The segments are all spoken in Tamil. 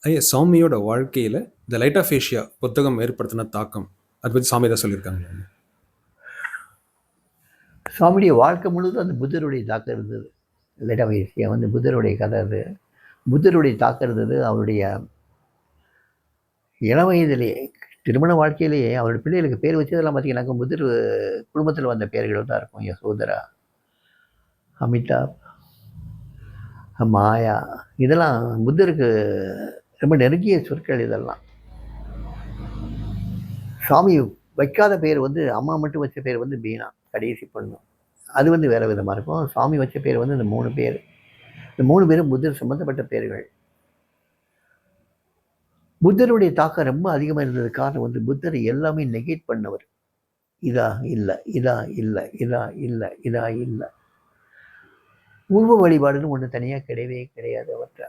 ஐயா, சாமியோட வாழ்க்கையில் த லைட் ஆஃப் ஏஷியா புத்தகம் ஏற்படுத்தின தாக்கம் அதை பற்றி சாமி தான் சொல்லியிருக்காங்க. சுவாமியுடைய வாழ்க்கை முழுவதும் அந்த புத்தருடைய தாக்கம் இருந்தது. லைட் ஆஃப் ஏஷியா வந்து புத்தருடைய கதை. அது புத்தருடைய தாக்கம் இருந்தது. அவருடைய இளம் வயதிலேயே திருமண வாழ்க்கையிலேயே அவருடைய பிள்ளைகளுக்கு பேர் வச்சதெல்லாம் பார்த்தீங்கன்னாக்கா புத்தர் குடும்பத்தில் வந்த பேர்கள் தான் இருக்கும். யசோதரா, அமிதாப், மாயா, இதெல்லாம் புத்தருக்கு ரொம்ப நெருங்கிய சொற்கள். இதெல்லாம் சாமி வைக்காத பேர் வந்து அம்மா மட்டும் வச்ச பேர் வந்து பீனா, கடைசி பொண்ணு. அது வந்து வேறு விதமாக இருக்கும். சாமி வச்ச பேர் வந்து இந்த 3 பேர். இந்த 3 பேரும் புத்தர் சம்மந்தப்பட்ட பேர்கள். புத்தருடைய தாக்கம் ரொம்ப அதிகமாக இருந்தது. காரணம் வந்து புத்தர் எல்லாமே நெகேட் பண்ணவர். இதா இல்லை, இதா இல்லை, இதா இல்லை, இதா இல்லை. உருவ வழிபாடுன்னு ஒன்று தனியாக கிடையவே கிடையாது அவர்கிட்ட.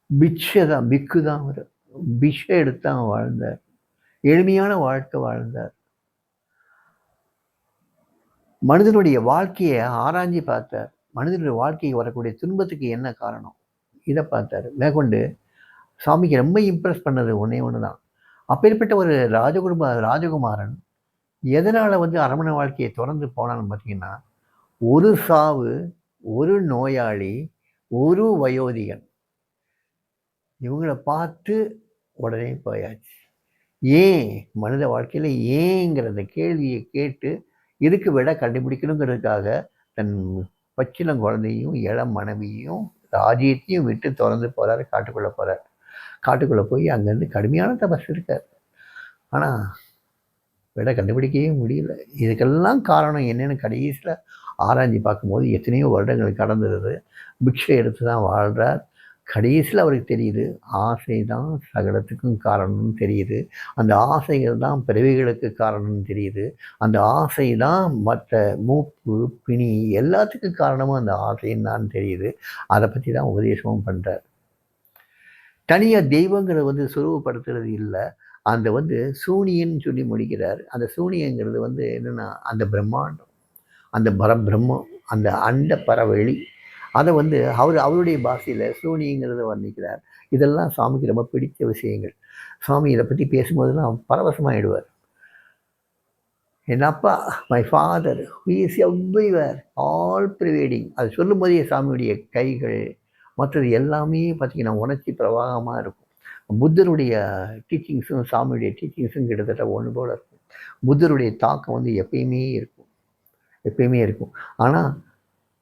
பிக்ஷை தான், பிக்கு தான் அவர். பிக்ஷை எடுத்தான் வாழ்ந்தார். எளிமையான வாழ்க்கை வாழ்ந்தார். மனிதனுடைய வாழ்க்கையை ஆராய்ச்சி பார்த்தார். மனிதனுடைய வாழ்க்கைக்கு வரக்கூடிய துன்பத்துக்கு என்ன காரணம், இதை பார்த்தார். மேற்கொண்டு சாமிக்கு ரொம்ப இம்ப்ரெஸ் பண்ணது ஒன்றே ஒன்று தான். அப்பேற்பட்ட ஒரு ராஜகுமாரன் எதனால் வந்து அரமணை வாழ்க்கையை தொடர்ந்து போனான்னு பார்த்தீங்கன்னா, ஒரு சாவு, ஒரு நோயாளி, ஒரு வயோதிகன், இவங்களை பார்த்து உடனே போயாச்சு. ஏன் மனித வாழ்க்கையில் ஏங்கிறத கேள்வியை கேட்டு இதுக்கு விட கண்டுபிடிக்கணுங்கிறதுக்காக தன் பச்சிலம் குழந்தையும் இளம் மனைவியும் ராஜ்யத்தையும் விட்டு திறந்து போகிறார். காட்டுக்குள்ளே போகிறார். காட்டுக்குள்ளே போய் அங்கேருந்து கடுமையான தபஸ் இருக்கார். ஆனால் விட கண்டுபிடிக்கவே முடியல. இதுக்கெல்லாம் காரணம் என்னென்னு கடைசியில் ஆராய்ச்சி பார்க்கும்போது எத்தனையோ வருடங்கள் கடந்துருது. பிக்ஷை எடுத்து தான் வாழ்கிறார். கடைசியில் அவருக்கு தெரியுது, ஆசை தான் சகலத்துக்கும் காரணம்னு தெரியுது. அந்த ஆசைகள் தான் பிறவிகளுக்கு காரணம்னு தெரியுது. அந்த ஆசை தான் மற்ற மூப்பு, பிணி எல்லாத்துக்கும் காரணமும் அந்த ஆசைன்னு தான் தெரியுது. அதை பற்றி தான் உபதேசமும் பண்ணுறார். தனியாக தெய்வங்கிறத வந்து சுருவப்படுத்துறது இல்லை. அந்த வந்து சூனியன்னு சொல்லி முடிக்கிறார். அந்த சூனியங்கிறது வந்து என்னென்னா அந்த பிரம்மாண்டம், அந்த பரபிரம்மம், அந்த அண்ட பரவெளி, அதை வந்து அவருடைய பாஷையில் சூனியங்கிறத வர்ணிக்கிறார். இதெல்லாம் சாமிக்கு ரொம்ப பிடித்த விஷயங்கள். சாமி இதை பற்றி பேசும்போதெல்லாம் பரவசமாகிடுவார். என் அப்பா, my father, who is everywhere, all pervading, அது சொல்லும் போதே சாமியுடைய கைகள் மற்றது எல்லாமே பார்த்திங்கன்னா உணர்ச்சி பிரவாகமாக இருக்கும். புத்தருடைய டீச்சிங்ஸும் சாமியுடைய டீச்சிங்ஸும் கிட்டத்தட்ட ஒன்று போல் இருக்கும். புத்தருடைய தாக்கம் வந்து எப்பயுமே இருக்கும். ஆனால்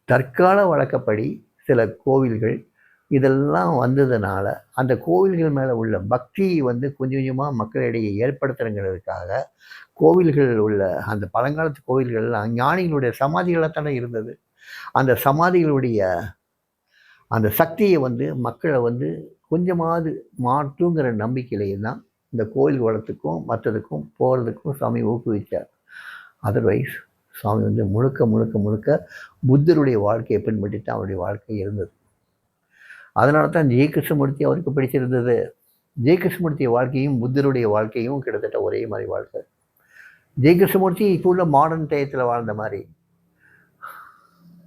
தற்கால வழக்கப்படி சில கோவில்கள் இதெல்லாம் வந்ததுனால அந்த கோவில்கள் மேலே உள்ள பக்தியை வந்து கொஞ்சம் கொஞ்சமாக மக்களிடையே ஏற்படுத்துறங்கிறதுக்காக கோவில்கள் உள்ள அந்த பழங்காலத்து கோவில்கள்லாம் ஞானிகளுடைய சமாதிகளாக தானே இருந்தது. அந்த சமாதிகளுடைய அந்த சக்தியை வந்து மக்களை வந்து கொஞ்சமாவது மாற்றுங்கிற நம்பிக்கையிலேயே தான் இந்த கோயில் குளத்துக்கும் மற்றதுக்கும் போகிறதுக்கும் சாமி ஊக்குவித்தார். அதர்வைஸ் சாமி வந்து முழுக்க புத்தருடைய வாழ்க்கையை பின்பற்றி தான் அவருடைய வாழ்க்கை இருந்தது. அதனால தான் ஜெய கிருஷ்ணமூர்த்தி அவருக்கு பிடிச்சிருந்தது. ஜெய கிருஷ்ணமூர்த்திய வாழ்க்கையும் புத்தருடைய வாழ்க்கையும் கிட்டத்தட்ட ஒரே மாதிரி வாழ்க்கை. ஜெய கிருஷ்ணமூர்த்தி இப்போ உள்ள மாடர்ன் டயத்தில் வாழ்ந்த மாதிரி,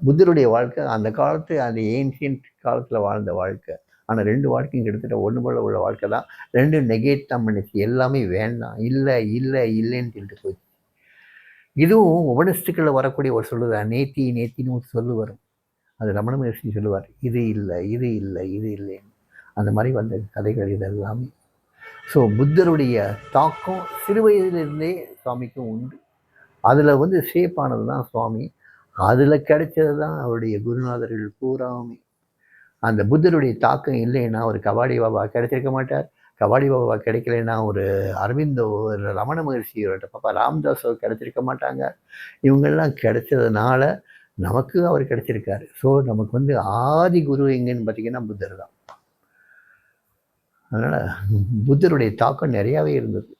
புத்தருடைய வாழ்க்கை அந்த காலத்து அந்த ஏன்ஷியன்ட் காலத்தில் வாழ்ந்த வாழ்க்கை. ஆனால் 2 வாழ்க்கையும் கிட்டத்தட்ட ஒன்று போல் உள்ள வாழ்க்கை தான். 2 நெகேட் தான் பண்ணிச்சு. எல்லாமே வேண்டாம், இல்லைன்னு சொல்லிட்டு போச்சு. இதுவும் உபனிஷத்துக்களில் வரக்கூடிய ஒரு சொல்லு தான். நேத்தின்னு ஒரு சொல்லு வரும். அது ரமண மகர்ஷி சொல்லுவார், இது இல்லைன்னு. அந்த மாதிரி வந்த கதைகள் இதெல்லாமே. ஸோ புத்தருடைய தாக்கம் சிறு வயதிலிருந்தே சுவாமிக்கும் உண்டு. அதில் வந்து ஷேப் ஆனது தான் சுவாமி. அதில் கிடைச்சது தான் அவருடைய குருநாதர்கள் பூராமே. அந்த புத்தருடைய தாக்கம் இல்லைன்னா ஒரு கபாடி பாபா கிடைச்சிருக்க மாட்டார். கபாடி பாபா கிடைக்கலைன்னா ஒரு அரவிந்தோ, ஒரு ரமண மகர்ஷியோட பாப்பா ராம்தாஸோ கிடைச்சிருக்க மாட்டாங்க. இவங்கெல்லாம் கிடைச்சதுனால நமக்கு அவர் கிடைச்சிருக்காரு. ஸோ நமக்கு வந்து ஆதி குரு எங்கன்னு பார்த்தீங்கன்னா புத்தர் தான். அதனால் புத்தருடைய தாக்கம் நிறையாவே இருந்தது.